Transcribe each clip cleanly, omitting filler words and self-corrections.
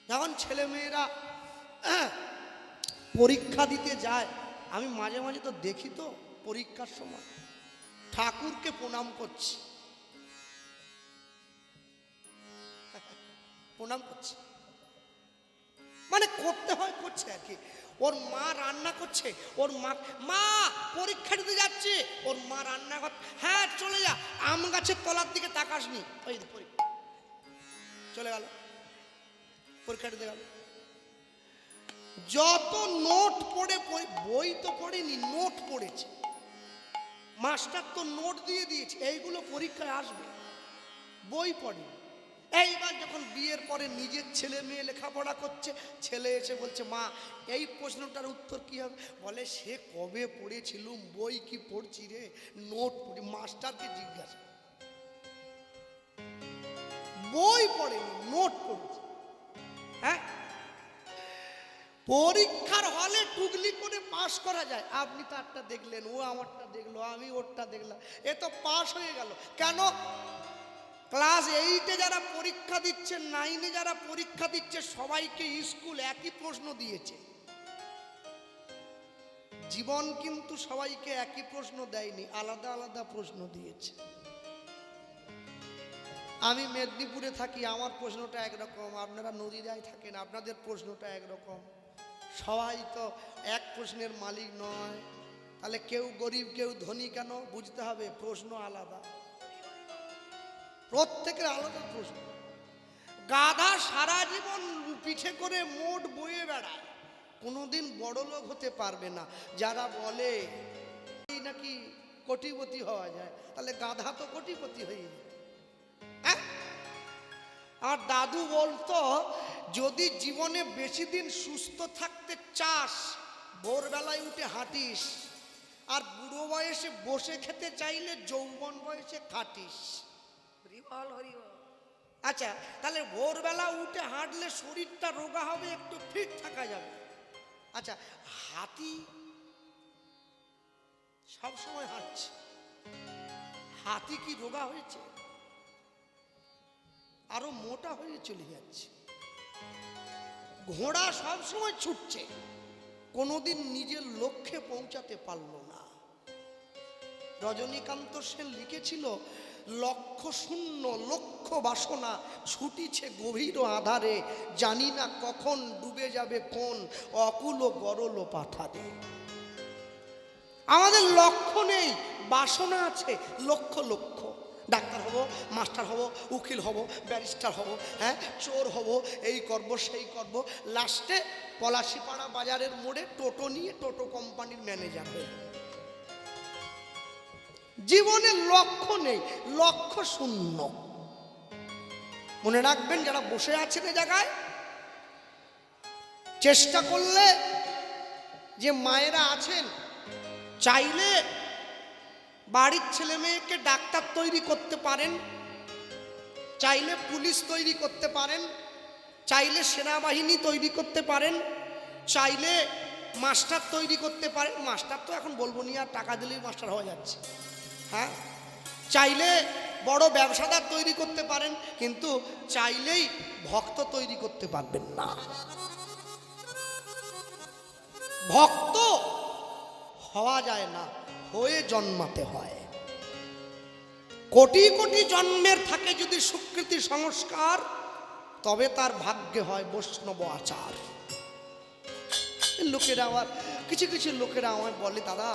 যখন ছেলে মেয়েরা পরীক্ষা দিতে যায়, আমি মাঝে মাঝে তো দেখি, তো পরীক্ষার সময় ঠাকুরকে প্রণাম করছি, প্রণাম করছি, মানে করতে হয়, করছে আর কি। ওর মা রান্না করছে, ওর মা পরীক্ষা দিতে যাচ্ছে, ওর মা রান্না কর, হ্যাঁ চলে যা, আম গাছের তলার দিকে তাকাসনি, ওই চলে গেল, পরীক্ষা দিতে গেল। যত নোট পড়ে, বই তো পড়েনি, নোট পড়েছে, মাস্টার তো নোট দিয়ে দিয়েছে, এইগুলো পরীক্ষায় আসবে, বই পড়েনি। এইবার যখন বিয়ের পরে নিজের ছেলে মেয়ে লেখাপড়া করছে, ছেলে এসে বলছে, মা এই প্রশ্নটার উত্তর কি হবে? বলে, সে কবে পড়েছিলুম, বই কি পড়ছি রে, নোট পড়ি। মাস্টারকে জিজ্ঞাসা, বই পড়েনি, নোট পড়েছে। হ্যাঁ, পরীক্ষার হলে টুকলি করে পাস করা যায়। আপনি তারটা দেখলেন, ও আমারটা দেখলো, আমি ওরটা দেখলাম, এ তো পাস হয়ে গেল। কেন? ক্লাস 8-এ যারা পরীক্ষা দিচ্ছে, 9-এ যারা পরীক্ষা দিচ্ছে, সবাইকে স্কুল একই প্রশ্ন দিয়েছে। জীবন কিন্তু সবাইকে একই প্রশ্ন দেয়নি, আলাদা আলাদা প্রশ্ন দিয়েছে। আমি মেদিনীপুরে থাকি, আমার প্রশ্নটা একরকম, আপনারা নদীয়ায় থাকেন, আপনাদের প্রশ্নটা একরকম। সবাই তো এক প্রশ্নের মালিক নয়, তাহলে কেউ গরিব কেউ ধনী কেন? বুঝতে হবে, প্রশ্ন আলাদা, প্রত্যেকের আলাদা প্রশ্ন। গাধা সারা জীবন পিঠে করে মোট বয়ে বেড়ায়, কোনোদিন বড় লোক হতে পারবে না। যারা বলে নাকি কোটিপতি হওয়া যায়, তাহলে গাধা তো কোটিপতি হয়ে যায়। আমার দাদু বলতো, যদি জীবনে বেশি দিন সুস্থ থাকতে চাস, ভোরবেলায় উঠে হাঁটিস, আর বুড়ো বয়সে বসে খেতে চাইলে যৌবন বয়সে খাটিস। আচ্ছা, তাহলে ভোরবেলা উঠে হাঁটলে শরীরটা রোগা হবে, একটু ফিট থাকা যাবে। আচ্ছা, হাতি সব সময় হাঁটছে, হাতি কি রোগা হয়েছে? আরো মোটা হয়ে চলে যাচ্ছে। ঘোড়া সব সময় ছুটছে, কোনোদিন নিজের লক্ষ্যে পৌঁছাতে পারল না। রজনীকান্ত সেন লিখেছিল, লক্ষ্য শূন্য লক্ষ্য বাসনা ছুটিছে গভীর আধারে, জানি না কখন ডুবে যাবে কোন অকুল গরল পাথারে। আমাদের লক্ষ্য নেই, বাসনা আছে লক্ষ লক্ষ। ডাক্তার হব, মাস্টার হব, উকিল হব, ব্যারিস্টার হব, হ্যাঁ চোর হব, এই করব সেই করব, লাস্টে পলাশিপাড়া বাজারের মোড়ে টোটো নিয়ে টোটো কোম্পানির ম্যানেজার হয়ে। জীবনে লক্ষ্য নেই, লক্ষ্য শূন্য। মনে রাখবেন, যারা বসে আছেন এ জায়গায়, চেষ্টা করলে, যে মায়েরা আছেন, চাইলে বাড়ির ছেলে মেয়েকে ডাক্তার তৈরি করতে পারেন, চাইলে পুলিশ তৈরি করতে পারেন, চাইলে সেনাবাহিনী তৈরি করতে পারেন, চাইলে মাস্টার তৈরি করতে পারেন। মাস্টার তো এখন বলবো নি, আর টাকা দিলেই মাস্টার হওয়া যাচ্ছে। হ্যাঁ, চাইলে বড় ব্যবসাদার তৈরি করতে পারেন, কিন্তু চাইলেই ভক্ত তৈরি করতে পারবেন না। ভক্ত হওয়া যায় না, হয়ে জন্মাতে হয়। কোটি কোটি জন্মের থাকে যদি সুকৃতি সংস্কার, তবে তার ভাগ্যে হয় বৈষ্ণব আচার। লোকেরা আবার কিছু কিছু লোকেরা আমায় বলে, দাদা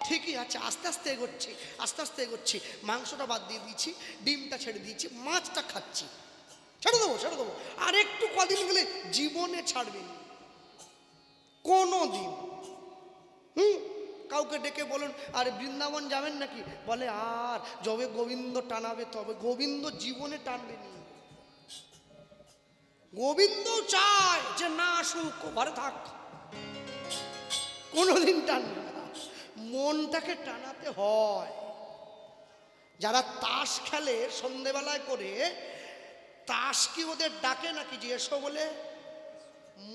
ঠিকই আছে, আস্তে আস্তে এগোচ্ছি, আস্তে আস্তে এগোচ্ছি, মাংসটা বাদ দিয়ে দিয়েছি, ডিমটা ছেড়ে দিয়েছি, মাছটা খাচ্ছি, ছেড়ে দেবো ছেড়ে দেবো, আর একটু কদিন গেলে জীবনে ছাড়বেন কোনো দিন। কাউকে ডেকে বলুন, আরে বৃন্দাবন যাবেন নাকি? বলে, আর যবে গোবিন্দ টানাবে তবে। গোবিন্দ জীবনে টানবেনি। গোবিন্দ চায় যে না আসুক, ঘরে থাক, কোনোদিন টানবে না। মনটাকে টানাতে হয়। যারা তাস খেলে সন্ধেবেলায় করে, তাস কি ওদের ডাকে নাকি যে এসো বলে?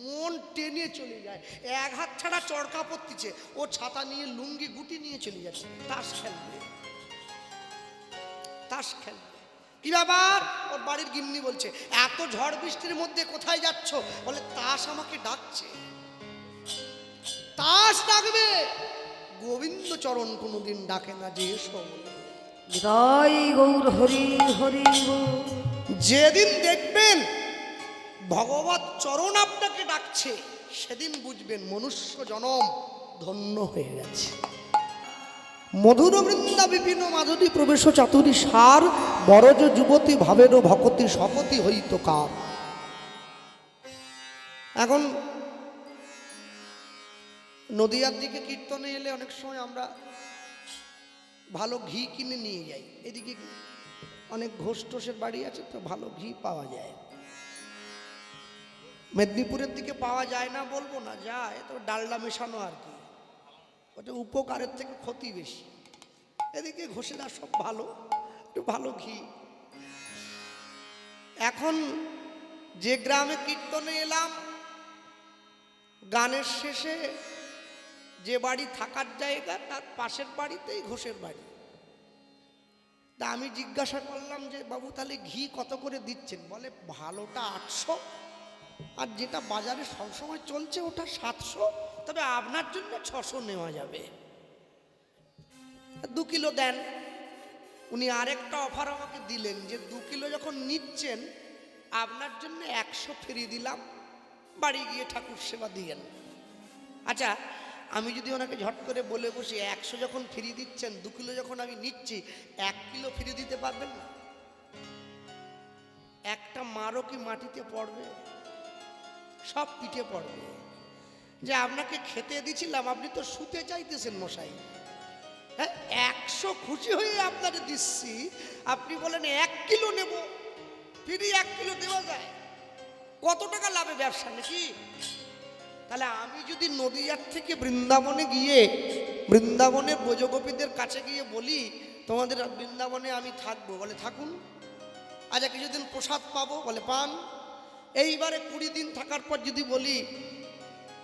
মন টেনে চলে যায়। এক হাত ছাড়া চড়কা পড়তিছে, ও ছাতা নিয়ে লুঙ্গি গুটি নিয়ে চলে যাচ্ছে, তাস খেলবে, তাস খেলবে। কি ব্যাপার? ওর বাড়ির গিন্নি বলছে, এত ঝড় বৃষ্টির মধ্যে কোথায় যাচ্ছ? বলে তাস আমাকে ডাকছে। তাস ডাকবে, গোবিন্দ চরণ কোনোদিন ডাকে না যে এসো। জয় গৌর হরি হরি বল। যেদিন দেখবেন ভগবত চরণ আপনাকে ডাকছে, সেদিন বুঝবেন মনুষ্য জনম ধন্য হয়ে গেছে। মধুর বৃন্দা বিপিন মাধুরী প্রবেশ চাতুরী সার, বরজ যুবতী ভাবেরও ভকতি শপতি হইত কার। এখন নদিয়ার দিকে কীর্তনে এলে অনেক সময় আমরা ভালো ঘি কিনে নিয়ে যাই। এদিকে অনেক ঘোষ টোষের বাড়ি আছে, তো ভালো ঘি পাওয়া যায়। মেদিনীপুরের দিকে পাওয়া যায় না বলবো না, যায়, তো ডালডা মেশানো আর কি, ওটা উপকারের থেকে ক্ষতি বেশি। এদিকে ঘোষেরা সব ভালো, একটু ভালো ঘি। এখন যে গ্রামে কীর্তনে এলাম, গানের শেষে যে বাড়ি থাকার জায়গা তার পাশের বাড়িতেই ঘোষের বাড়ি। তা আমি জিজ্ঞাসা করলাম যে বাবু তাহলে ঘি কত করে দিচ্ছেন? বলে ভালোটা 800, আর যেটা বাজারে সবসময় চলছে ওটা 700, তবে আপনার জন্য 600 নেওয়া যাবে। 2 কিলো দেন। উনি আরেকটা অফার আমাকে দিলেন যে 2 কিলো যখন নিচ্ছেন আপনার জন্য 100 ফ্রি দিলাম, বাড়ি গিয়ে ঠাকুর সেবা দিয়েন। আচ্ছা, আমি যদি ওনাকে ঝট করে বলে বসি 100 যখন ফ্রি দিচ্ছেন, 2 কিলো যখন আমি নিচ্ছি, 1 কিলো ফ্রি দিতে পারবেন না? একটা মারও কি মাটিতে পড়বে? সব পিঠে পড়বে। যে আপনাকে খেতে দিছিলাম, আপনি তো শুতে চাইতেছেন মশাই। হ্যাঁ, 100 খুশি হয়ে আপনাকে দিচ্ছি, আপনি বলেন 1 কিলো নেব, ফ্রি 1 কিলো দেওয়া যায়? কত টাকা লাভে ব্যবসা নাকি? তাহলে আমি যদি নদীয়ার থেকে বৃন্দাবনে গিয়ে বৃন্দাবনের ব্রজগোপীদের কাছে গিয়ে বলি তোমাদের বৃন্দাবনে আমি থাকবো, বলে থাকুন। আচ্ছা, কিছুদিন প্রসাদ পাবো, বলে পান। এইবারে 20 দিন থাকার পর যদি বলি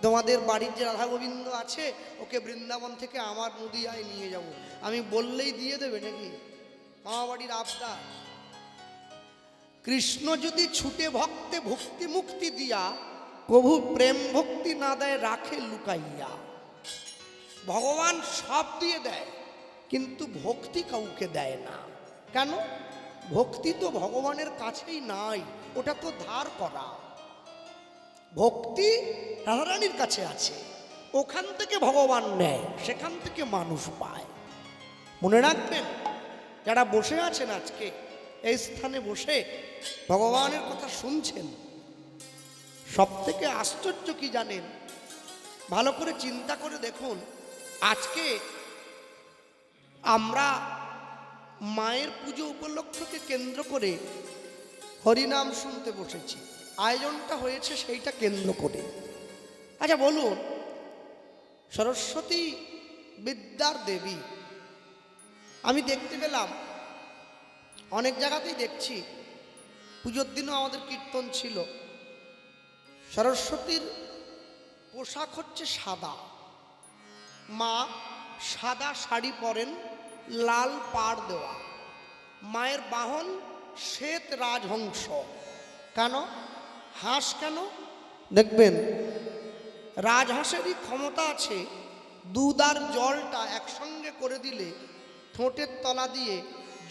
তোমাদের বাড়ির যে রাধা গোবিন্দ আছে ওকে বৃন্দাবন থেকে আমার নদীয়ায় নিয়ে যাব, আমি বললেই দিয়ে দেবে নাকি? আমার বাড়ির আবদার। কৃষ্ণ যদি ছুটে ভক্তে ভক্তি মুক্তি দিয়া, প্রভু প্রেম ভক্তি না দেয় রাখে লুকাইয়া। ভগবান সব দিয়ে দেয়, কিন্তু ভক্তি কাউকে দেয় না। কেন? ভক্তি তো ভগবানের কাছেই নাই, ওটা তো ধার করা। ভক্তি রাধারানীর কাছে আছে, ওখান থেকে ভগবান নেয়, সেখান থেকে মানুষ পায়। মনে রাখবেন, যারা বসে আছেন আজকে এই স্থানে বসে ভগবানের কথা শুনছেন, সব থেকে আশ্চর্য কি জানেন? ভালো করে চিন্তা করে দেখুন, আজকে আমরা মায়ের পুজো উপলক্ষকে কেন্দ্র করে হরিনাম শুনতে বসেছি, আয়োজনটা হয়েছে সেইটা কেন্দ্র করে। আচ্ছা বলুন, সরস্বতী বিদ্যার দেবী, আমি দেখতে পেলাম অনেক জায়গাতেই দেখছি, পুজোর দিনও আমাদের কীর্তন ছিল। সরস্বতীর পোশাক হচ্ছে সাদা, মা সাদা শাড়ি পরেন, লাল পাড় দেওয়া। মায়ের বাহন শ্বেত রাজহংস। কেন? হাঁস কেন? দেখবেন রাজহাঁসেরই ক্ষমতা আছে, দুধ আর জলটা একসঙ্গে করে দিলে ঠোঁটের তলা দিয়ে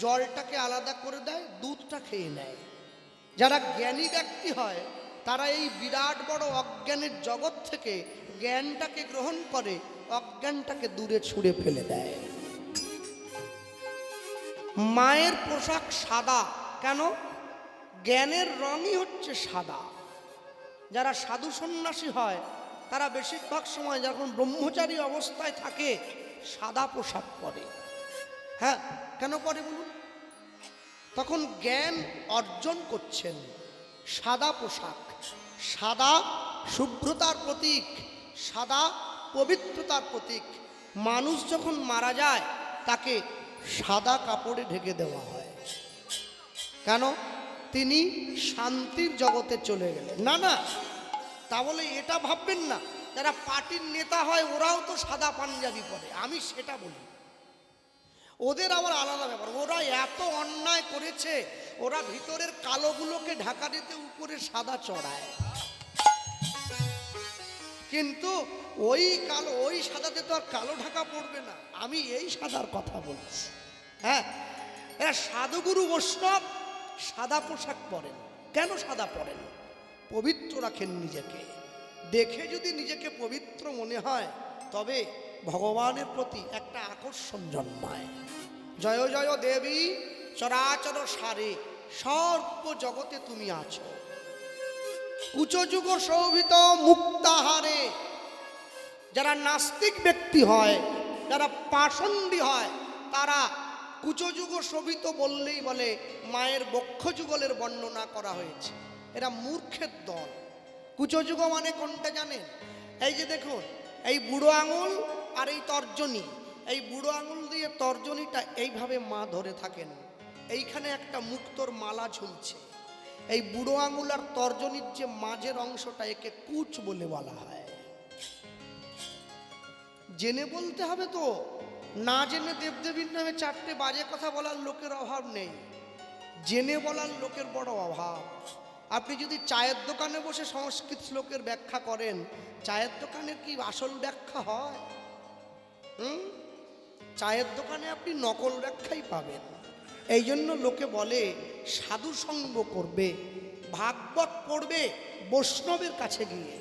জলটাকে আলাদা করে দেয়, দুধটা খেয়ে নেয়। যারা জ্ঞানী ব্যক্তি হয় তারা এই বিরাট বড় অজ্ঞানের জগৎ থেকে জ্ঞানটাকে গ্রহণ করে, অজ্ঞানটাকে দূরে ছুঁড়ে ফেলে দেয়। মায়ের পোশাক সাদা কেন? জ্ঞানের রঙই হচ্ছে সাদা। যারা সাধু সন্ন্যাসী হয় তারা বেশিরভাগ সময় যখন ব্রহ্মচারী অবস্থায় থাকে সাদা পোশাক পরে। হ্যাঁ, কেন পরে বলুন? তখন জ্ঞান অর্জন করছেন। সাদা পোশাক, সাদা শুভ্রতার প্রতীক, সাদা পবিত্রতার প্রতীক। মানুষ যখন মারা যায় তাকে সাদা কাপড়ে ঢেকে দেওয়া হয়। কেন? তিনি শান্তির জগতে চলে গেলেন। না না, তা বলে এটা ভাববেন না যারা পার্টির নেতা হয় ওরাও তো সাদা পাঞ্জাবি পরে, আমি সেটা বলি। ওদের আবার আলাদা ব্যাপার, ওরা এত অন্যায় করেছে, ওরা ভিতরের কালোগুলোকে ঢাকা দিতে উপরে সাদা চড়ায়, কিন্তু ওই কালো, ওই সাদাতে তো আর কালো ঢাকা পড়বে না। আমি এই সাদার কথা বলছি। হ্যাঁ, এরা সাধুগুরু বৈষ্ণব সাদা পোশাক পরেন। কেন সাদা পরেন? পবিত্র রাখেন নিজেকে। দেখে যদি নিজেকে পবিত্র মনে হয় তবে ভগবানের প্রতি একটা আকর্ষণ জন্মায়। জয় জয় দেবী চরাচর সারে, সর্ব জগতে তুমি আছো। কুচযুগ শোভিত মুক্তাহারে, যারা নাস্তিক ব্যক্তি হয়, যারা পাষণ্ডী হয়, তারা কুচযুগ শোভিত বললেই বলে মায়ের বক্ষ যুগলের বর্ণনা করা হয়েছে। এরা মূর্খের দল। কুচযুগ মানে কোনটা জানেন? এই যে দেখুন, এই বুড়ো আঙুল আর এই তর্জনী, এই বুড়ো আঙুল দিয়ে তর্জনীটা এইভাবে মা ধরে থাকেন, এইখানে একটা মুক্তোর মালা ঝুলছে। এই বুড়ো আঙুল আর তর্জনীর যে মাঝের অংশটা, একে কুচ বলে বলা হয়। জেনে বলতে হবে তো, না জেনে দেবদেবীর নামে চারটে বাজে কথা বলার লোকের অভাব নেই, জেনে বলার লোকের বড় অভাব। আপনি যদি চায়ের দোকানে বসে সংস্কৃত শ্লোকের ব্যাখ্যা করেন, চায়ের দোকানের কি আসল ব্যাখ্যা হয়? চায়ের দোকানে আপনি নকল ব্যাখ্যাই পাবেন। এই জন্য লোকে বলে সাধু সঙ্গ করবে, ভাগবত পড়বে বৈষ্ণবের কাছে গিয়ে।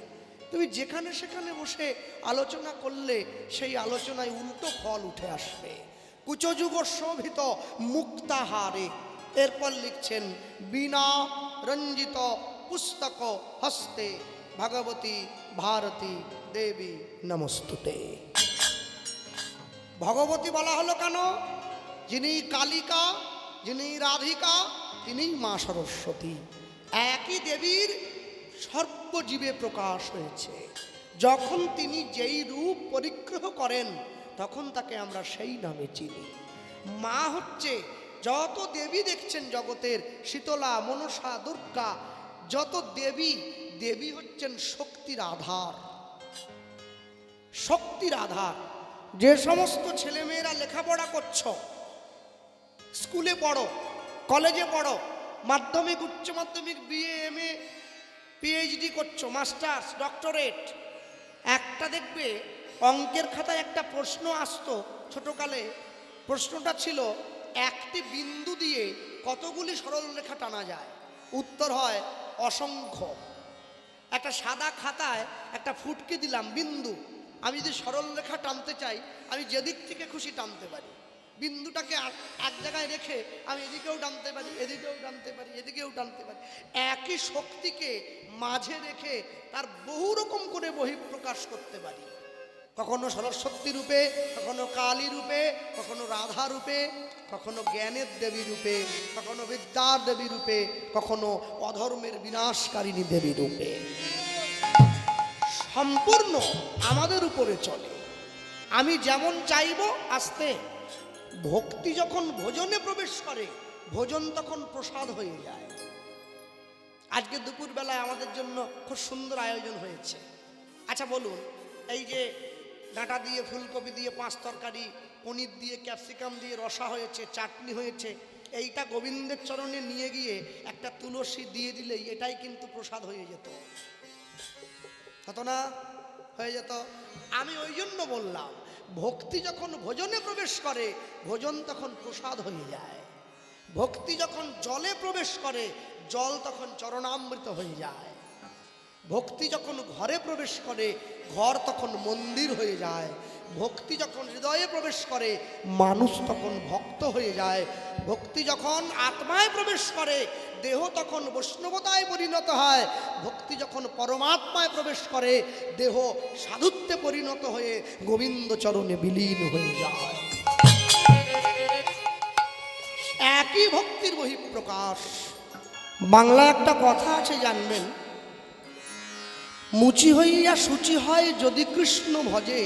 তুমি যেখানে সেখানে বসে আলোচনা করলে সেই আলোচনায় উল্টো ফল উঠে আসবে। কুচযুগ শোভিত মুক্তাহারে। এরপর লিখছেন, বীণা রঞ্জিত পুস্তক হস্তে, ভগবতী ভারতী দেবী নমস্তুতে। ভগবতী বলা হলো কেন? যিনি কালিকা, যিনি রাধিকা, তিনি মা সরস্বতী। একই দেবীর সর্বজীবে প্রকাশ হয়েছে। যখন তিনি যেই রূপ পরিগ্রহ করেন তখন তাকে আমরা সেই নামে চিনি। মা হচ্ছে, যত দেবী দেখছেন জগতের, শীতলা, মনসা, দুর্গা, যত দেবী, দেবী হচ্ছেন শক্তির আধার। শক্তির আধার। যে সমস্ত ছেলেমেয়েরা লেখাপড়া করছো, স্কুলে পড়ো, কলেজে পড়ো, মাধ্যমিক, উচ্চ মাধ্যমিক, বিএ, এমএ, পিএইচডি করছো, মাস্টার্স, ডক্টরেট, একটা দেখবে অঙ্কের খাতায় একটা প্রশ্ন আসতো ছোটকালে। প্রশ্নটা ছিল, একটি বিন্দু দিয়ে কতগুলি সরলরেখা টানা যায়? উত্তর হয় অসংখ্য। একটা সাদা খাতায় একটা ফুটকি দিলাম বিন্দু, আমি যদি সরলরেখা টানতে চাই, আমি যেদিক থেকে খুশি টানতে পারি। বিন্দুটাকে এক জায়গায় রেখে আমি এদিকেও টানতে পারি, এদিকেও টানতে পারি, এদিকেও টানতে পারি। একই শক্তিকে মাঝে রেখে তার বহু রকম করে বহিঃপ্রকাশ করতে পারি। কখনো সরস্বতী রূপে, কখনো কালী রূপে, কখনো রাধা রূপে, কখনো জ্ঞানের দেবী রূপে, কখনো বিদ্যার দেবী রূপে, কখনো অধর্মের বিনাশকারিণী দেবী রূপে। সম্পূর্ণ আমাদের উপরে চলে। আমি যেমন চাইব আসতে। ভক্তি যখন ভোজনে প্রবেশ করে, ভোজন তখন প্রসাদ হয়ে যায়। আজকে দুপুরবেলায় আমাদের জন্য খুব সুন্দর আয়োজন হয়েছে। আচ্ছা বলুন, এই যে ডাঁটা দিয়ে, ফুলকপি দিয়ে পাঁচ তরকারি, পনির দিয়ে, ক্যাপসিকাম দিয়ে রসা হয়েছে, চাটনি হয়েছে, এইটা গোবিন্দের চরণে নিয়ে গিয়ে একটা তুলসী দিয়ে দিলেই এটাই কিন্তু প্রসাদ হয়ে যেত, হতো না? হয়ে যেত। আমি ওই জন্য বললাম, ভক্তি যখন ভোজনে প্রবেশ করে, ভোজন তখন প্রসাদ হয়ে যায়। ভক্তি যখন জলে প্রবেশ করে, জল তখন চরণামৃত হয়ে যায়। ভক্তি যখন ঘরে প্রবেশ করে, ঘর তখন মন্দির হয়ে যায়। ভক্তি যখন হৃদয়ে প্রবেশ করে, মানুষ তখন ভক্ত হয়ে যায়। ভক্তি যখন আত্মায় প্রবেশ করে, দেহ তখন বৈষ্ণবতায় পরিণত হয়। ভক্তি যখন পরমাত্মায় প্রবেশ করে, দেহ সাধুত্বে পরিণত হয়ে গোবিন্দ চরণে বিলীন হয়ে যায়। একই ভক্তির বহিঃপ্রকাশ। বাংলায় একটা কথা আছে জানবেন, মুচি হইয়া সূচি হয় যদি কৃষ্ণ ভজে,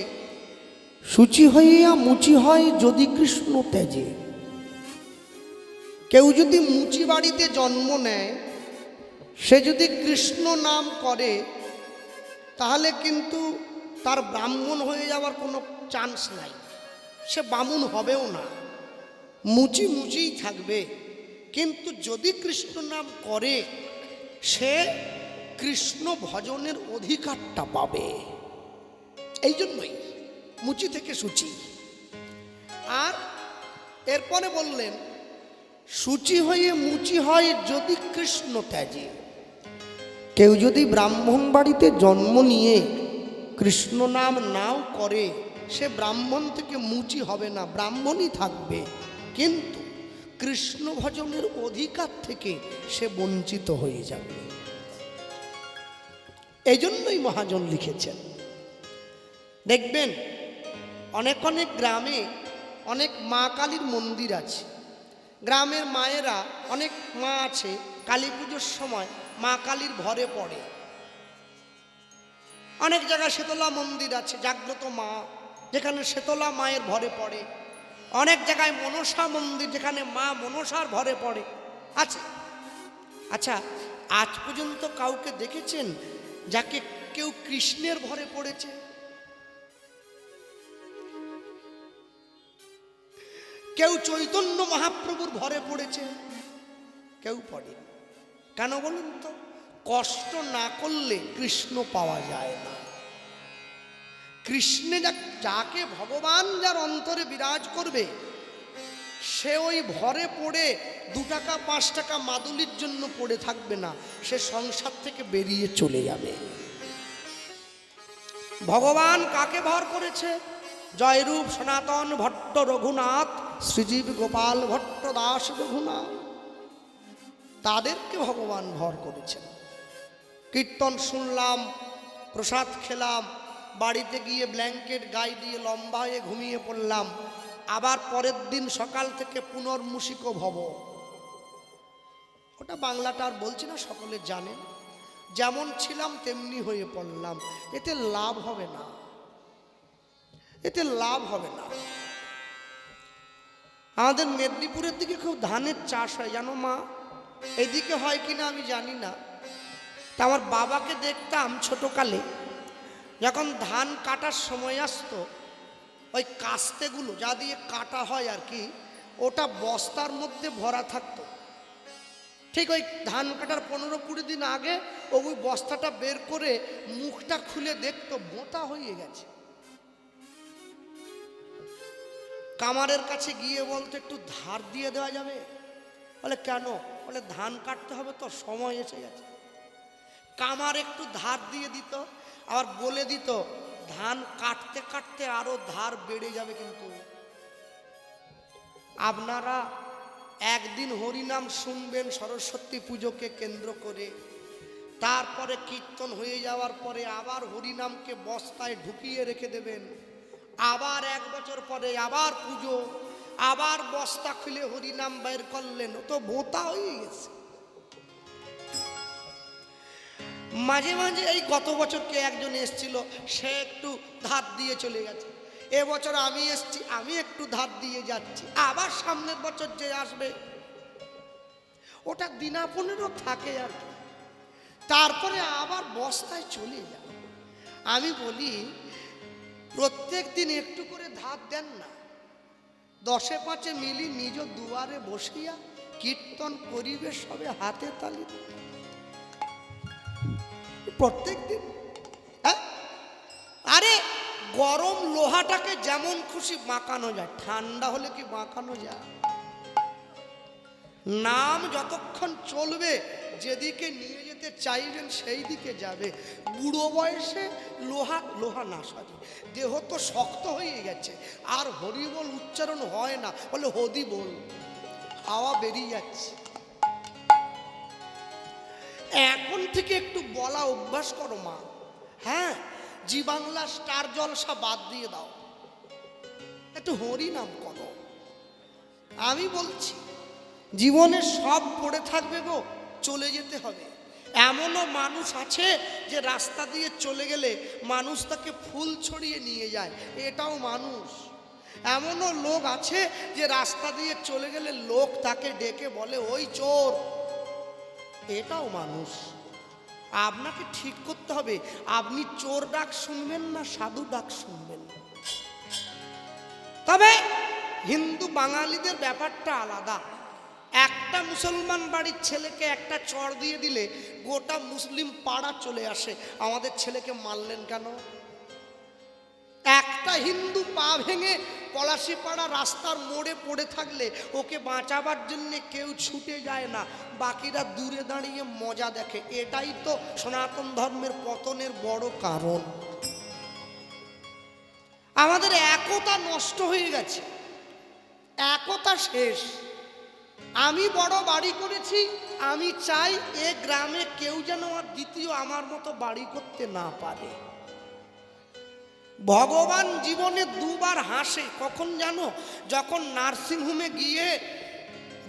সূচি হইয়া মুচি হয় যদি কৃষ্ণ তেজে। কেউ যদি মুচি বাড়িতে জন্ম নেয়, সে যদি কৃষ্ণ নাম করে, তাহলে কিন্তু তার ব্রাহ্মণ হয়ে যাওয়ার কোনো চান্স নাই, সে বামুন হবেও না। মুচি মুচিই থাকবে, কিন্তু যদি কৃষ্ণ নাম করে সে কৃষ্ণ ভজনের অধিকারটা পাবে। এই জন্যই মুচি থেকে সূচি। আর এরপরে বললেন সূচি হয়ে মুচি হয় যদি কৃষ্ণ ত্যাজে। কেউ যদি ব্রাহ্মণ বাড়িতে জন্ম নিয়ে কৃষ্ণ নাম নাও করে সে ব্রাহ্মণ থেকে মুচি হবে না, ব্রাহ্মণই থাকবে, কিন্তু কৃষ্ণ ভজনের অধিকার থেকে সে বঞ্চিত হয়ে যাবে। এই জন্যই মহাজন লিখেছেন। দেখবেন অনেক অনেক গ্রামে অনেক মা কালীর মন্দির আছে। গ্রামের মায়েরা, অনেক মা আছে কালী পুজোর সময় মা কালীর ভরে পড়ে। অনেক জায়গায় শীতলা মন্দির আছে, জাগ্রত মা, যেখানে শীতলা মায়ের ভরে পড়ে। অনেক জায়গায় মনসা মন্দির, যেখানে মা মনসার ভরে পড়ে আছে। আচ্ছা, আজ পর্যন্ত কাউকে দেখেছেন যাকে কেউ কৃষ্ণের ভরে পড়েছে? কেউ চৈতন্য মহাপ্রভুর ভরে পড়েছে? কেউ পড়ে। কেন বলুন তো? কষ্ট না করলে কৃষ্ণ পাওয়া যায় না। কৃষ্ণে যাকে ভগবান যার অন্তরে বিরাজ করবে সে ওই ভরে পড়ে 2 টাকা 5 টাকা মাদুলির জন্য পড়ে থাকবে না, সে সংসার থেকে বেরিয়ে চলে যাবে। ভগবান কাকে ভর করেছে? জয়রূপ সনাতন ভট্ট রঘুনাথ, শ্রীজীব গোপাল ভট্ট দাস রঘুনাথ, তাদেরকে ভগবান ভর করেছেন। কীর্তন শুনলাম, প্রসাদ খেলাম, বাড়িতে গিয়ে ব্ল্যাঙ্কেট গায়ে দিয়ে লম্বা হয়ে ঘুমিয়ে পড়লাম, আবার পরের দিন সকাল থেকে পুনর্মূষিক ভব। ওটা বাংলাটা আর বলছি না, সকলে জানেন। যেমন ছিলাম তেমনি হয়ে পড়লাম। এতে লাভ হবে না, এতে লাভ হবে না। আমাদের মেদিনীপুরের দিকে খুব ধানের চাষ হয়, জানো মা? এদিকে হয় কিনা আমি জানি না। তা আমার বাবাকে দেখতাম ছোটকালে, যখন ধান কাটার সময় আসতো, ওই কাস্তেগুলো যা দিয়ে কাটা হয় আর কি, ওটা বস্তার মধ্যে ভরা থাকতো। ঠিক ওই ধান কাটার 15-20 দিন আগে ওই বস্তাটা বের করে মুখটা খুলে দেখতো বোঁতা হয়ে গেছে। কামারের কাছে গিয়ে বলতো একটু ধার দিয়ে দেওয়া যাবে? বলে কেন? বলে ধান কাটতে হবে তো, সময় এসে গেছে। কামার একটু ধার দিয়ে দিত, আবার বলে দিত ধান কাটতে কাটতে আরো ধার বেড়ে যাবে। কিন্তু আপনারা একদিন হরিনাম শুনবেন সরস্বতী পুজোকে কেন্দ্র করে, তারপরে কীর্তন হয়ে যাওয়ার পরে আবার হরিনামকে বস্তায় ঢুকিয়ে রেখে দেবেন, আবার 1 বছর পরে আবার পুজো, আবার বস্তা খুলে হরিনাম বের করলেন, ও তো বোঁতা হয়ে গেছে। মাঝে মাঝে এই গত বছর কে একজন এসেছিল, সে একটু ধার দিয়ে চলে গেছে। এবছর আমি এসছি, আমি একটু ধার দিয়ে যাচ্ছি, আবার সামনের বছর যে আসবে ওটা দিনা 15 থাকে আর কি, তারপরে আবার বস্তায় চলে যায়। আমি বলি প্রত্যেক দিন একটু করে ধার দেন না, 10-5 মিলি নিজ দুয়ারে বসিয়া কীর্তন করিবে সবে হাতে তালি প্রত্যেক দিন। আরে গরম লোহাটাকে যেমন খুশি মাখানো যায়, ঠান্ডা হলে কি মাখানো যায়? নাম যতক্ষণ চলবে যেদিকে নিয়ে যেতে চাইবেন সেই দিকে যাবে। বুড়ো বয়সে লোহা না, সরি, দেহ তো শক্ত হয়ে গেছে, আর হরি বল উচ্চারণ হয় না, বলে হদি বল, হাওয়া বেরিয়ে যাচ্ছে। এখন থেকে একটু বলা অভ্যাস করো মা। হ্যাঁ, জি বাংলা স্টার জলসা বাদ দিয়ে দাও, একটু হরি নাম করো। আমি বলছি জীবনে সব পড়ে থাকবে গো, চলে যেতে হবে। এমনও মানুষ আছে যে রাস্তা দিয়ে চলে গেলে মানুষ তাকে ফুল ছড়িয়ে নিয়ে যায়, এটাও মানুষ। এমনও লোক আছে যে রাস্তা দিয়ে চলে গেলে লোক তাকে ডেকে বলে ওই চোর, এটাও মানুষ। আপনাকে ঠিক করতে হবে আপনি চোর ডাক শুনবেন না সাধু ডাক শুনবেন। তবে হিন্দু বাঙালিদের ব্যাপারটা আলাদা। একটা মুসলমান বাড়ির ছেলেকে একটা চড় দিয়ে দিলে গোটা মুসলিম পাড়া চলে আসে, আমাদের ছেলেকে মারলেন কেন? একটা হিন্দু পা ভেঙে পলাশিপাড়া রাস্তার মোড়ে পড়ে থাকলে ওকে বাঁচাবার জন্য কেউ ছুটে যায় না, বাকিরা দূরে দাঁড়িয়ে মজা দেখে। এটাই তো সনাতন ধর্মের পতনের বড় কারণ। আমাদের একতা নষ্ট হয়ে গেছে, একতা শেষ। আমি বড় বাড়ি করেছি, আমি চাই এ গ্রামে কেউ যেন আর দ্বিতীয় আমার মতো বাড়ি করতে না পারে। ভগবান জীবনে দুবার হাসে, কখন জানো? যখন নার্সিংহোমে গিয়ে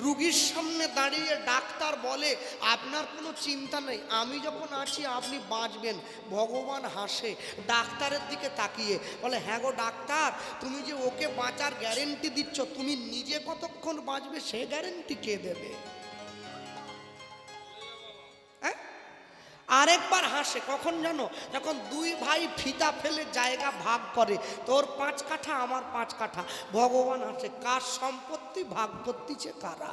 রুগীর সামনে দাঁড়িয়ে ডাক্তার বলে আপনার কোনো চিন্তা নেই, আমি যখন আছি আপনি বাঁচবেন। ভগবান হাসে ডাক্তারের দিকে তাকিয়ে, বলে হ্যাঁ গো ডাক্তার, তুমি যে ওকে বাঁচার গ্যারেন্টি দিচ্ছ, তুমি নিজে কতক্ষণ বাঁচবে সে গ্যারেন্টি কে দেবে? আরেকবার হাসে, কখন জানো? যখন দুই ভাই ফিতা ফেলে জায়গা ভাগ করে, তোর 5 কাঠা আমার 5 কাঠা। ভগবান হাসে, কার সম্পত্তি ভাগ করতেছে কারা?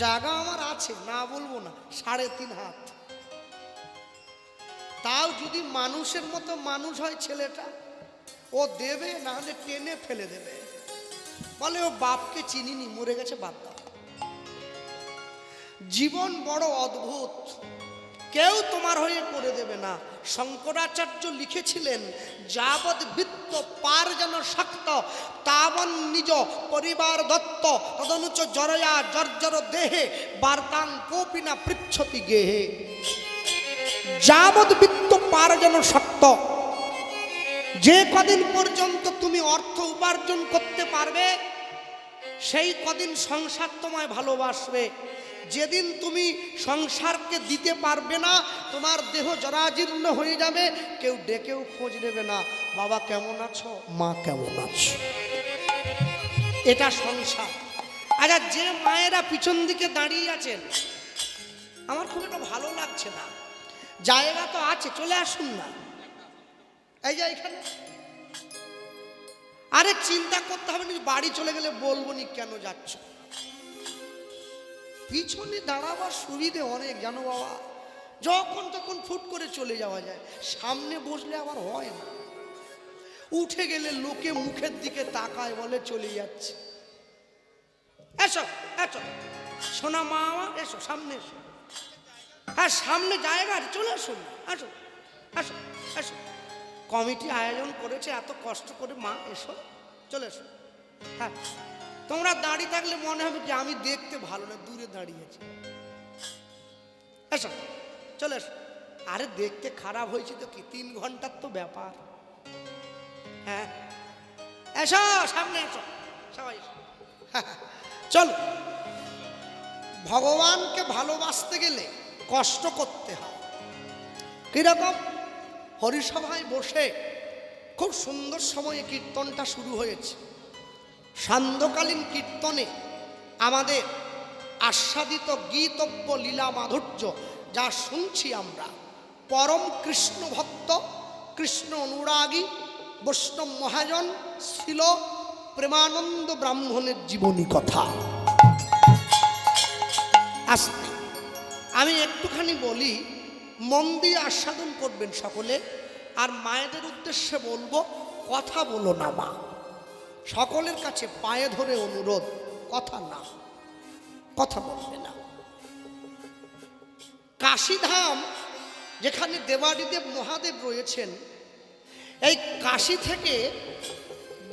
জায়গা আমার আছে, না বলবো না, 3.5 হাত। তাও যদি মানুষের মতো মানুষ হয় ছেলেটা, ও দেবে, না হলে টেনে ফেলে দেবে। বলে ও বাপকে চিনিনি, মরে গেছে, বাদ দাও। জীবন বড় অদ্ভুত, কেউ তোমার হয়ে করে দেবে না। শঙ্করাচার্য লিখেছিলেন, যাবৎ বৃত্ত পার যেন শক্ত, তাবন নিজ পরিবার দত্ত, তদনুচ জরয়া জর্জর দেহে, বার্তাং কোপিনা পৃচ্ছতি গেহে। যাবৎ বৃত্ত পার যেন শক্ত, যে কদিন পর্যন্ত তুমি অর্থ উপার্জন করতে পারবে সেই কদিন সংসার তোমায় ভালোবাসবে। যেদিন তুমি সংসারকে দিতে পারবে না, তোমার দেহ জরাজীর্ণ হয়ে যাবে, কেউ ডেকেও খোঁজ নেবে না, বাবা কেমন আছো, মা কেমন আছো। এটা সংসার। আচ্ছা, যে মায়েরা পিছন দিকে দাঁড়িয়ে আছেন, আমার খুব একটা ভালো লাগছে না, জায়গা তো আছে, চলে আসুন না। এই যে এখানে, আরে চিন্তা করতে হবে না, বাড়ি চলে গেলে বলবো নি কেন যাচ্ছ। পিছনে দাঁড়াবার সুবিধে অনেক জানো বাবা, যখন তখন ফুট করে চলে যাওয়া যায়। সামনে বসলে আবার হয় না, উঠে গেলে লোকে মুখের দিকে তাকায়, বলে চলে যাচ্ছে। এসো এসো সোনা মা আমার, এসো সামনে এসো। হ্যাঁ সামনে জায়গা আছে, চলে আসুন, আসো আসো আসো। কমিটি আয়োজন করেছে এত কষ্ট করে, মা এসো, চলে এসো। হ্যাঁ, তোমরা দাঁড়িয়ে থাকলে মনে হবে যে আমি দেখতে ভালো না, দূরে দাঁড়িয়েছি। এসো, চলে এসো। আরে দেখতে খারাপ হয়েছে তো কি, 3 ঘন্টার তো ব্যাপার। হ্যাঁ এসো, সামনে এসো সবাই, চলো। ভগবানকে ভালোবাসতে গেলে কষ্ট করতে হয়। কিরকম? হরিসভায় বসে খুব সুন্দর সময়ে কীর্তনটা শুরু হয়েছে। সান্ধ্যকালীন কীর্তনে আমাদের আস্বাদিত গীতব্য লীলা মাধুর্য যা শুনছি আমরা, পরম কৃষ্ণ ভক্ত, কৃষ্ণ অনুরাগী বৈষ্ণব মহাজন ছিল প্রেমানন্দ ব্রাহ্মণের জীবনী কথা। আস্তে আমি একটুখানি বলি, মন দিয়ে আস্বাদন করবেন সকলে। আর মায়েদের উদ্দেশ্যে বলবো, কথা বলো না মা, সকলের কাছে পায়ে ধরে অনুরোধ, কথা না, কথা বলবে না। কাশীধাম, যেখানে দেবাদিদেব মহাদেব রয়েছেন, এই কাশী থেকে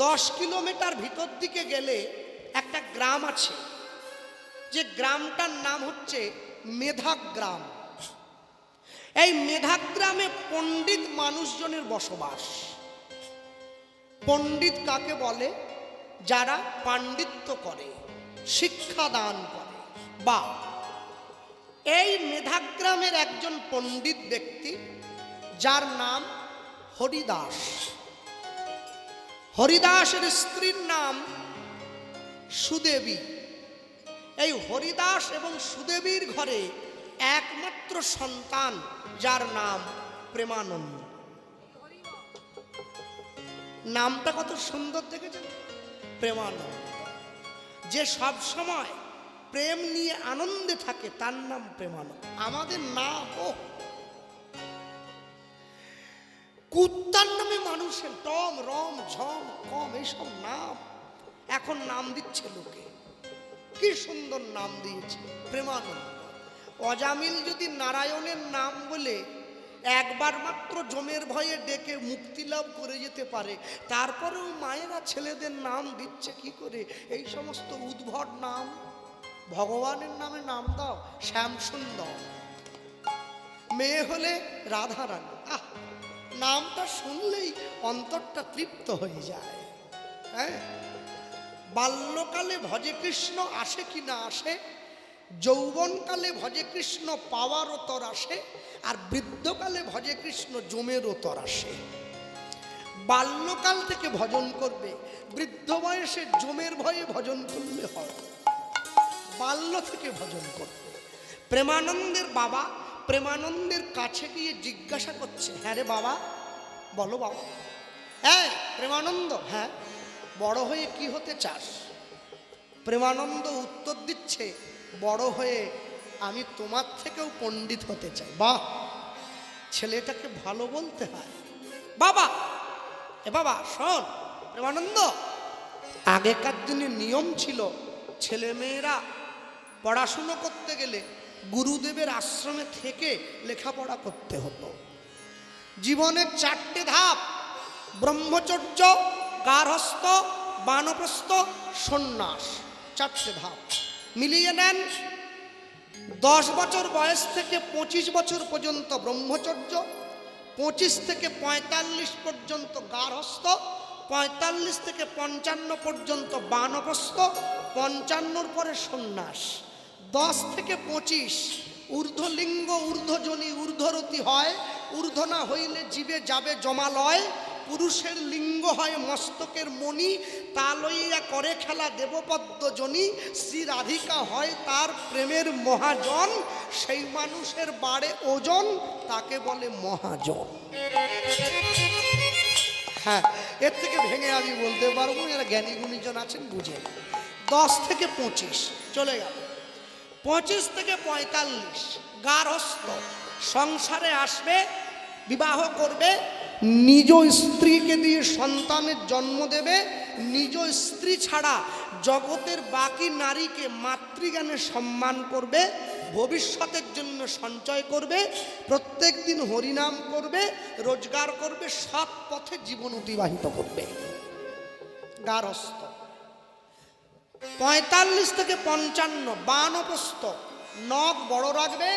10 কিলোমিটার ভিতর দিকে গেলে একটা গ্রাম আছে, যে গ্রামটার নাম হচ্ছে মেধাগ্রাম। এই মেধাগ্রামে পণ্ডিত মানুষজনের বসবাস। পণ্ডিত কাকে বলে? যারা পাণ্ডিত্য করে, শিক্ষা দান করে। বা এই মেধাগ্রামের একজন পণ্ডিত ব্যক্তি, যার নাম হরিদাস। হরিদাসের স্ত্রীর নাম সুদেবী। এই হরিদাস এবং সুদেবীর ঘরে একমাত্র সন্তান, যার নাম প্রেমানন্দ। নামটা কত সুন্দর দেখেছেন, প্রেমানন্দ। যে সব সময় প্রেম নিয়ে আনন্দে থাকে তার নাম প্রেমানন্দ। আমাদের নাম কুত্তার নামে মানুষের টম রম ঝম কম এইসব নাম এখন নাম দিচ্ছে লোকে। কি সুন্দর নাম দিয়েছে প্রেমানন্দ। অজামিল যদি নারায়ণের নাম বলে একবার মাত্র জমের ভয়ে ডেকে মুক্তি লাভ করে যেতে পারে, তারপরেও মায়েরা ছেলেদের নাম দিচ্ছে কি করে এই সমস্ত উদ্ভট নাম। ভগবানের নামে নাম দাও শ্যামসুন্দর, মেয়ে হলে রাধারানী। নামটা শুনলেই অন্তরটা তৃপ্ত হয়ে যায়। হ্যাঁ, বাল্যকালে ভজে কৃষ্ণ আসে কি না আসে, যৌবনকালে ভজে কৃষ্ণ পাওয়ারও তর আসে, আর বৃদ্ধকালে ভজে কৃষ্ণ জমেরও তর আসে। বাল্যকাল থেকে ভজন করবে, বৃদ্ধ বয়সে জমের ভয়ে ভজন করলে হয়, বাল্য থেকে ভজন করবে। প্রেমানন্দের বাবা প্রেমানন্দের কাছে গিয়ে জিজ্ঞাসা করছে, হ্যাঁ রে বাবা, বলো বাবা। হ্যাঁ প্রেমানন্দ, হ্যাঁ বড় হয়ে কি হতে চাস? প্রেমানন্দ উত্তর দিচ্ছে, বড় হয়ে আমি তোমার থেকেও পণ্ডিত হতে চাই। বাহ, ছেলেটাকে ভালো বলতে হয়। বাবা, এ বাবা শোন প্রেমানন্দ, আগেকার দিনে নিয়ম ছিল ছেলেমেয়েরা পড়াশুনো করতে গেলে গুরুদেবের আশ্রমে থেকে লেখাপড়া করতে হতো। জীবনের 4টে ধাপ, ব্রহ্মচর্য, গার্হস্থ, বানপ্রস্থ, সন্ন্যাস, 4টে ধাপ মিলিয়ে নেন। 10 বছর বয়স থেকে 25 বছর পর্যন্ত ব্রহ্মচর্য, 25 থেকে 45 পর্যন্ত গার্হস্থ, 45 থেকে 55 পর্যন্ত বানপ্রস্থ, 55 পরে সন্ন্যাস। 10 থেকে 25 ঊর্ধ্বলিঙ্গ ঊর্ধ্বজনী ঊর্ধ্বরতি হয়, ঊর্ধ্ব না হইলে জীবে যাবে জমালয়। পুরুষের লিঙ্গ হয় মস্তকের মণি, তা লইয়া করে খেলা দেবপদ্মজনী। শ্রী রাধিকা হয় তার প্রেমের মহাজন, সেই মানুষের বাড়ে ওজন, তাকে বলে মহাজন। হ্যাঁ, এর থেকে ভেঙে আমি বলতে পারবো, এরা জ্ঞানী গুণীজন আছেন বুঝে। 10 থেকে 25 চলে গেল। 25 থেকে 45 গার্হস্থ, সংসারে আসবে, বিবাহ করবে, নিজ স্ত্রীকে দিয়ে সন্তানের জন্ম দেবে। নিজ স্ত্রী ছাড়া জগতের বাকি নারীকে মাতৃজ্ঞানে সম্মান করবে, ভবিষ্যতের জন্য সঞ্চয় করবে, প্রত্যেক দিন হরিনাম করবে, রোজগার করবে, সৎ পথে জীবন অতিবাহিত করবে। গার্হস্থ। 45 থেকে 55 বানপ্রস্থ, নখ বড় রাখবে,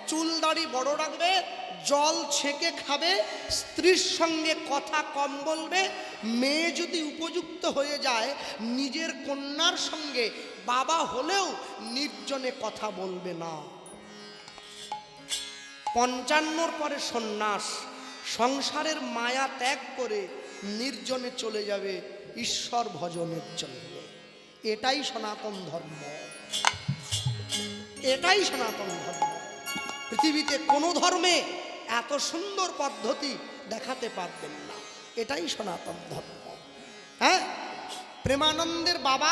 চুল দাড়ি বড় রাখবে, জল ছেঁকে খাবে, স্ত্রীর সঙ্গে কথা কম বলবে। মেয়ে যদি উপযুক্ত হয়ে যায়, নিজের কন্যার সঙ্গে বাবা হলেও নির্জনে কথা বলবে না। 55 পরে সন্ন্যাস, সংসারের মায়া ত্যাগ করে নির্জনে চলে যাবে ঈশ্বর ভজনের জন্য। এটাই সনাতন ধর্ম, এটাই সনাতন ধর্ম। পৃথিবীতে কোনো ধর্মে এত সুন্দর পদ্ধতি দেখাতে পারবেন না, এটাই সনাতন ধর্ম। হ্যাঁ, প্রেমানন্দের বাবা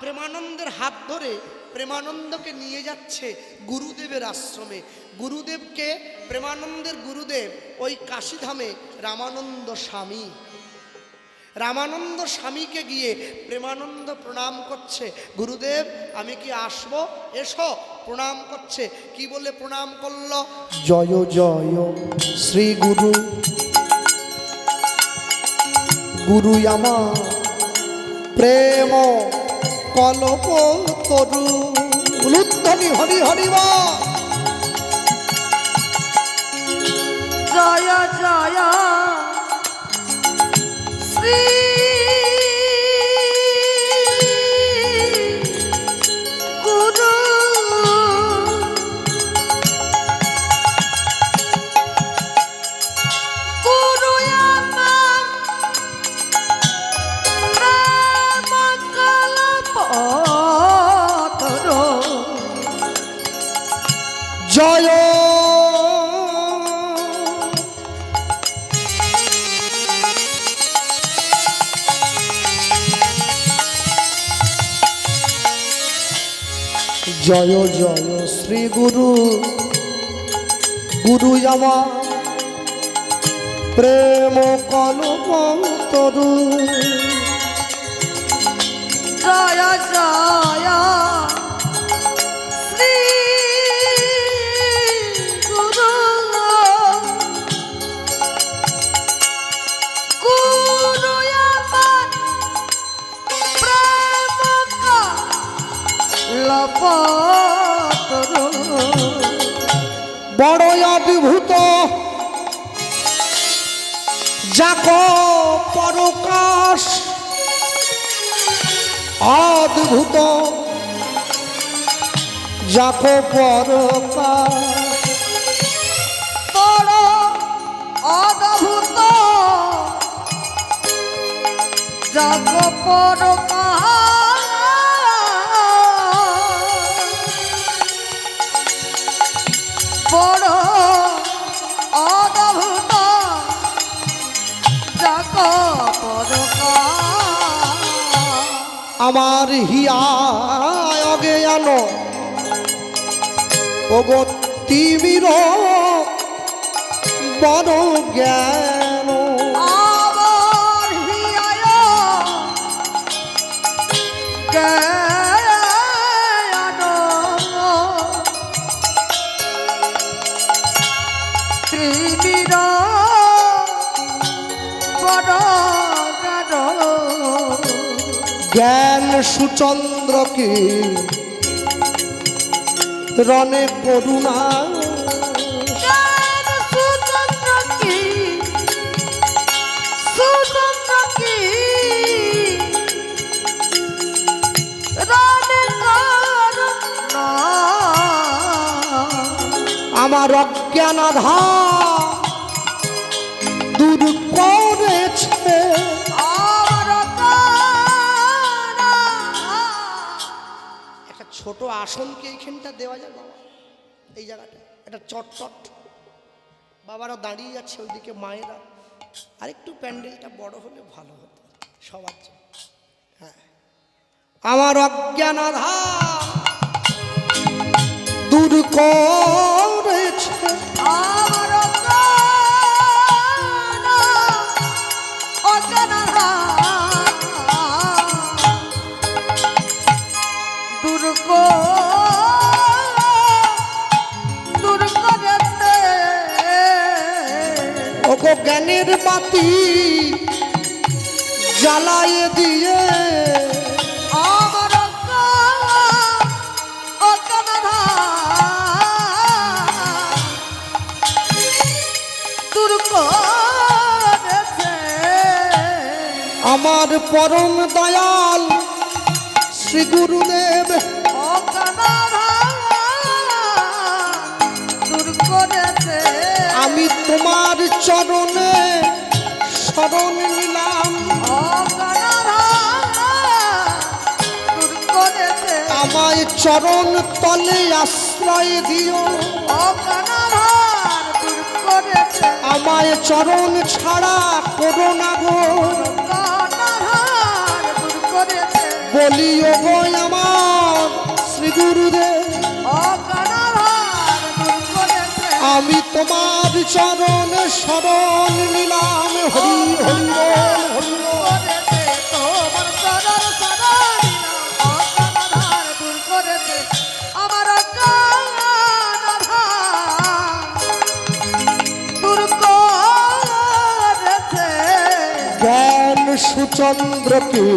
প্রেমানন্দের হাত ধরে প্রেমানন্দকে নিয়ে যাচ্ছে গুরুদেবের আশ্রমে। গুরুদেবকে, প্রেমানন্দের গুরুদেব ওই কাশীধামে রামানন্দ স্বামী। রামানন্দ স্বামীকে গিয়ে প্রেমানন্দ প্রণাম করছে, গুরুদেব আমি কি আসবো? এসো। প্রণাম করছে, কি বলে প্রণাম করল? জয় জয় শ্রী গুরু, গুরু আমার প্রেম কল্প তরু। উলুধ্বনি হরি হরি বল। জয় জয় শ্রী গুরু, গুরু আমার প্রেম কল্প তরু। জয় জয় জয় শ্রী গুরু, গুরু আমার প্রেম কল্পতরু। জয় জয় শ্রী গুরু, গুরু আমার প্রেম কল্পতরু। বড় অদ্ভুত যাক পরকাশ, অদ্ভুত যাক পরকাশ, বড় অদ্ভুত জগ পরকাশ, বড় অদ্ভুত জগ পরকাশ। আমার হিয়া অজ্ঞান ওগো তিমির বড় জ্ঞান। আমার হিয়ায় জ্ঞান, ত্রিবির বড় জ্ঞান। জ্ঞান সুচন্দ্রকে রণে করুণা, জ্ঞান সুচন্দ্র কি, সুচন্দ্র কি রানে করুণা। আমার অজ্ঞান আধার দূর করেছে। আমার তারা একটা ছোট আসনকে এইখানটা দেওয়া যায় বাবা, এই জায়গাটা একটা চটচট, বাবারা দাঁড়িয়ে যাচ্ছে ওইদিকে মায়েরা, আরেকটু প্যান্ডেলটা বড় হলে ভালো হতো সবার জন্য। হ্যাঁ, আমার অজ্ঞান আধার দূর করেছে। আমার তারা অজানা দুর্গ দূর করেছে। ওগো জ্ঞানের বাতি জ্বালায়ে দিয়ে আমার অজানা দূর করেছে। আমার পরম দয়াল শ্রী গুরুদেব দূর করেছে। আমি তোমার চরণে শরণ নিলাম। দূর করেছে। আমায় চরণ তলে আশ্রয় দিও, দূর করেছে। আমায় চরণ ছাড়া করো না গো। দূর করেছে। বলিও গো আমার শ্রী গুরুদেব, দূর করেছে। আমি তোমার চরণে শরণ নিলাম। হরি হরি বল, হরি বল। করেছে তোমার চরণ শরণ অজ্ঞানাধার দূর করেছে। আমার অজ্ঞানাধার দূর করেছে। জ্ঞান সুচন্দ্রকে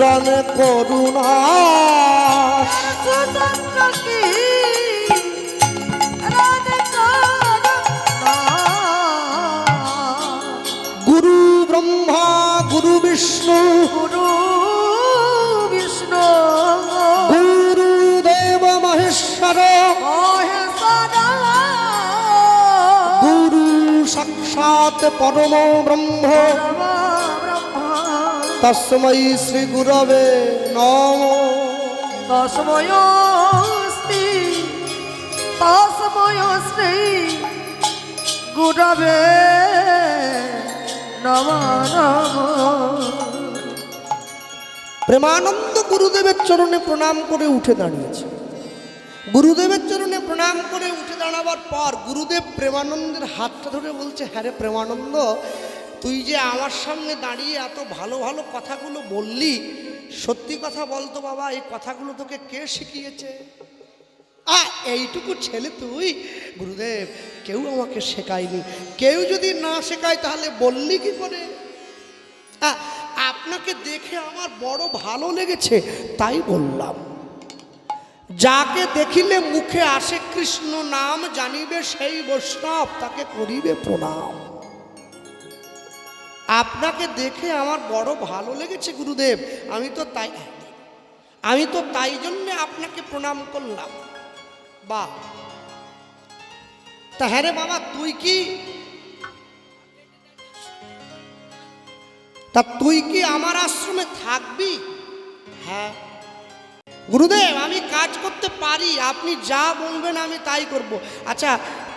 রণ করুণা, সুচন্দ্র কি রাধে করুণা। গুরু ব্রহ্মা গুরু বিষ্ণু গুরু বিষ্ণু গুরুদেব মহেশ্বর, মহেশ্বর গুরু সাক্ষাৎ পরম ব্রহ্ম, ব্রহ্মা তস্मै শ্রী গুরবে নমঃ। তস্ময়স্তি তস্ময় শ্রী গুরবে নমঃ নমঃ। প্রেমানন্দ গুরুদেবের চরণে প্রণাম করে উঠে দাঁড়িয়েছে। গুরুদেবের চরণে প্রণাম করে উঠে দাঁড়াবার পর গুরুদেব প্রেমানন্দের হাতটা ধরে বলছে, হ্যাঁ রে প্রেমানন্দ, তুই যে আমার সামনে দাঁড়িয়ে এত ভালো ভালো কথাগুলো বললি, সত্যি কথা বলতো বাবা, এই কথাগুলো তোকে কে শিখিয়েছে? এইটুকু ছেলে তুই? গুরুদেব, কেউ আমাকে শেখায়নি। কেউ যদি না শেখায় তাহলে বললি কি করে? আপনাকে দেখে আমার বড় ভালো লেগেছে তাই বললাম। যাকে দেখিলে মুখে আসে কৃষ্ণ নাম, জানিবে সেই বৈষ্ণব, তাকে করিবে প্রণাম। আপনাকে দেখে আমার বড় ভালো লেগেছে গুরুদেব, আমি তো তাই জন্যে আপনাকে প্রণাম করলাম। বাহ, তা হ্যাঁ রে বাবা, তুই কি আমার আশ্রমে থাকবি? হ্যাঁ গুরুদেব, আমি কাজ করতে পারি, আপনি যা বলবেন আমি তাই করব। আচ্ছা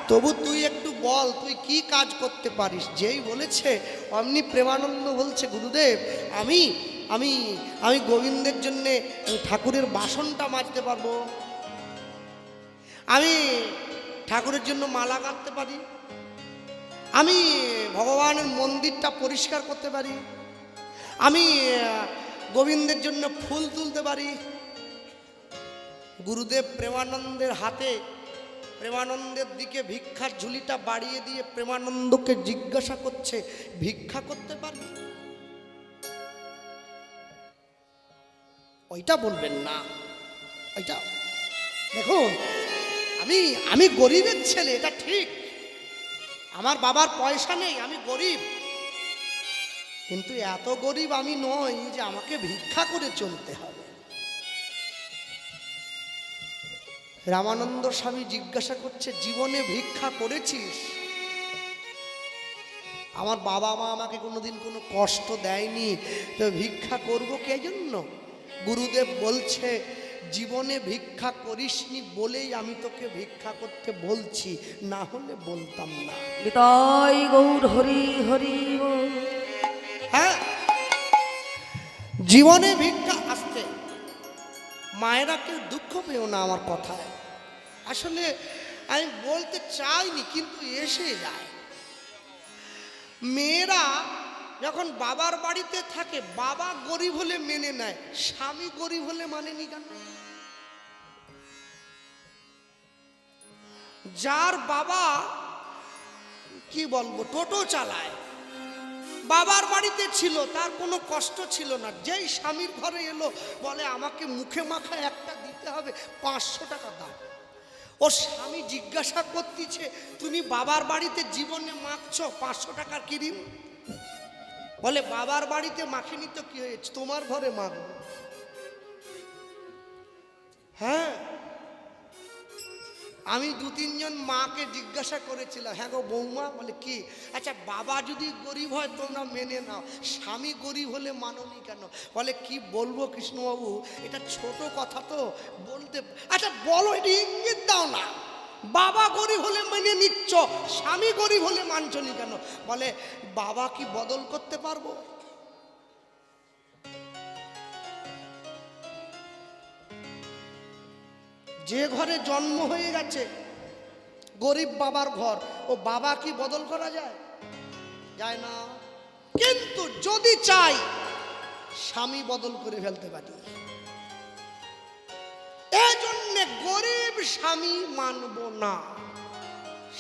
তবু তুই একটু বল, তুই কি কাজ করতে পারিস? যেই বলেছে অমনি প্রেমানন্দ বলছে, গুরুদেব আমি আমি আমি গোবিন্দের জন্যে ঠাকুরের বাসনটা মাজতে পারবো, আমি ঠাকুরের জন্য মালা গাঁথতে পারি, আমি ভগবানের মন্দিরটা পরিষ্কার করতে পারি, আমি গোবিন্দের জন্য ফুল তুলতে পারি। গুরুদেব প্রেমানন্দের হাতে, প্রেমানন্দের দিকে ভিক্ষার ঝুলিটা বাড়িয়ে দিয়ে প্রেমানন্দকে জিজ্ঞাসা করছে, ভিক্ষা করতে পারবি? ওইটা বলবেন না, ওইটা দেখুন, আমি গরিবের ছেলে, এটা ঠিক, আমার বাবার পয়সা নেই, আমি গরিব, কিন্তু এত গরিব আমি নই যে আমাকে ভিক্ষা করে চলতে হবে। রামানন্দ স্বামী জিজ্ঞাসা করছে, জীবনে ভিক্ষা করেছিস? আমার বাবা মা আমাকে কোনোদিন কোনো কষ্ট দেয়নি, তো ভিক্ষা করবো কে জন্য? গুরুদেব বলছে, জীবনে ভিক্ষা করিসনি বলেই আমি তোকে ভিক্ষা করতে বলছি, না হলে বলতাম না। নিতাই গৌর হরি হরি বল। হ্যাঁ, জীবনে ভিক্ষা আসতে, মায়েরা কেউ দুঃখ পেও না আমার কথায়, আসলে আমি বলতে চাইনি কিন্তু এসে যায়। মেয়েরা যখন বাবার বাড়িতে থাকে, বাবা গরিব হলে মেনে নেয়, স্বামী গরিব হলে মানেনি কেন? যার বাবা কি বলবো টোটো চালায়, বাবার বাড়িতে ছিল, তার কোনো কষ্ট ছিল না, যেই স্বামীর ঘরে এলো বলে আমাকে মুখে মাখা একটা দিতে হবে, 500 টাকা দাও। ও স্বামী জিজ্ঞাসা করতেছে, তুমি বাবার বাড়িতে জীবনে মাখছো 500 টাকার ক্রিম? বলে বাবার বাড়িতে মাখিনি তো কি হয়েছে, তোমার ঘরে মাখবো। হ্যাঁ, আমি 2-3 জন মাকে জিজ্ঞাসা করেছিলাম, হ্যাঁ গো বৌমা, বলে কি? আচ্ছা বাবা যদি গরিব হয় তোমরা মেনে নাও, স্বামী গরিব হলে মানোনি কেন? বলে কি বলবো কৃষ্ণবাবু, এটা ছোট কথা তো বলতে। আচ্ছা বলো, এটা ইঙ্গিত দাও না, বাবা গরিব হলে মেনে নিচ্ছ, স্বামী গরিব হলে মানছনি কেন? বলে বাবা কি বদল করতে পারবো? যে ঘরে জন্ম হয়ে গেছে, গরিব বাবার ঘর, ও বাবা কি বদল করা যায়? যায় না। কিন্তু যদি চাই স্বামী বদল করে ফেলতে পারি। এজন্য গরিব স্বামী মানব না,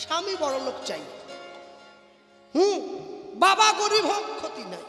স্বামী বড়লোক চাই। বাবা গরিব হোক ক্ষতি নাই।